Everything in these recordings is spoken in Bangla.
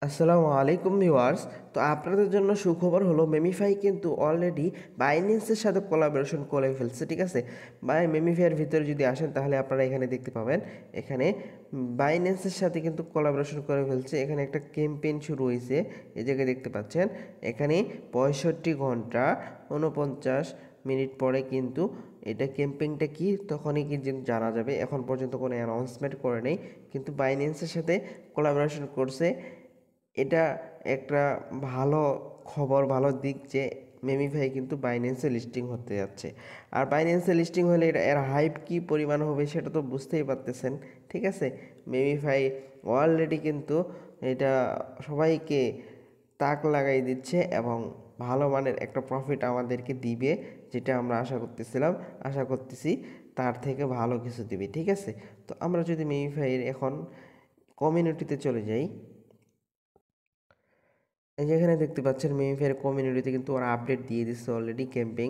আসসালামু আলাইকুম ভিউয়ার্স। তো আপনাদের জন্য সুখবর হলো মেমিফাই কিন্তু অলরেডি বাইন্যান্সের সাথে কোলাবোরেশন করে ফেলছে, ঠিক আছে। মেমিফাইয়ের ভিতরে যদি আসেন তাহলে আপনারা এখানে দেখতে পাবেন, এখানে বাইন্যান্সের সাথে কিন্তু কোলাবোরেশন করে ফেলছে। এখানে একটা ক্যাম্পেইন শুরু হয়েছে, এই জায়গায় দেখতে পাচ্ছেন। এখানে 65 ঘন্টা 49 মিনিট পরে কিন্তু এটা ক্যাম্পেইনটা কি তখনই কি জানা যাবে। এখন পর্যন্ত কোনো অ্যানাউন্সমেন্ট করে নেই, কিন্তু বাইন্যান্সের সাথে কোলাবোরেশন করছে। এটা একটা ভালো খবর, ভালো দিক যে মেমিফাই কিন্তু বাইন্যান্সে লিস্টিং হতে যাচ্ছে। আর বাইন্যান্সে লিস্টিং হলে এর হাইপ কী পরিমাণ হবে সেটা তো বুঝতেই পারতেছেন, ঠিক আছে। মেমিফাই অলরেডি কিন্তু এটা সবাইকে তাক লাগাই দিচ্ছে এবং ভালো মানের একটা প্রফিট আমাদেরকে দিবে, যেটা আমরা আশা করতেছি তার থেকে ভালো কিছু দিবে, ঠিক আছে। তো আমরা যদি মেমিফাইয়ের এখন কমিউনিটিতে চলে যাই, এই যে এখানে দেখতে পাচ্ছেন মেমিফাইয়ের কমিউনিটিতে কিন্তু ওরা আপডেট দিয়ে দিচ্ছে অলরেডি ক্যাম্পিং।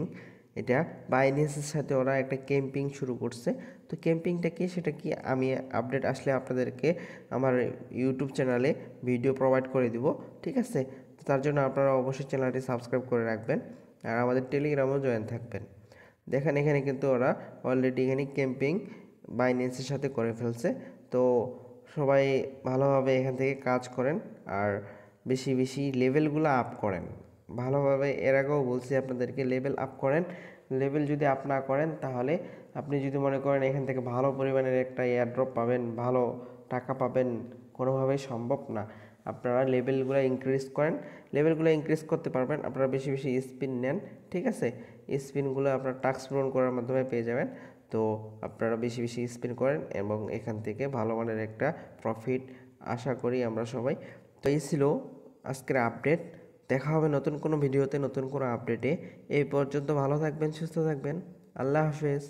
এটা বাইন্যান্সের সাথে ওরা একটা ক্যাম্পিং শুরু করছে। তো ক্যাম্পিংটা কি সেটা কি আমি আপডেট আসলে আপনাদেরকে আমার ইউটিউব চ্যানেলে ভিডিও প্রোভাইড করে দিব, ঠিক আছে। তো তার জন্য আপনারা অবশ্যই চ্যানেলটি সাবস্ক্রাইব করে রাখবেন আর আমাদের টেলিগ্রামেও জয়েন থাকবেন। দেখেন এখানে কিন্তু ওরা অলরেডি এখানে ক্যাম্পিং বাইন্যান্সের সাথে করে ফেলছে। তো সবাই ভালোভাবে এখান থেকে কাজ করেন আর বেশি বেশি লেভেলগুলো আপ করেন ভালোভাবে। এর আগেও বলছি আপনাদেরকে লেভেল আপ করেন। লেভেল যদি আপ না করেন তাহলে আপনি যদি মনে করেন এখান থেকে ভালো পরিমাণের একটা এয়ারড্রপ পাবেন, ভালো টাকা পাবেন, কোনোভাবেই সম্ভব না। আপনারা লেভেলগুলো ইনক্রিজ করেন, লেভেলগুলো ইনক্রিজ করতে পারবেন। আপনারা বেশি বেশি স্পিন নেন, ঠিক আছে। স্পিনগুলো আপনার টাস্ক পূরণ করার মাধ্যমে পেয়ে যাবেন। তো আপনারা বেশি বেশি স্পিন করেন এবং এখান থেকে ভালো মানের একটা প্রফিট আশা করি আমরা সবাই। তো এই ছিল আজকের আপডেট। দেখা হবে নতুন কোনো ভিডিওতে, নতুন কোনো আপডেটে। এই পর্যন্ত ভালো থাকবেন, সুস্থ থাকবেন। আল্লাহ হাফেজ।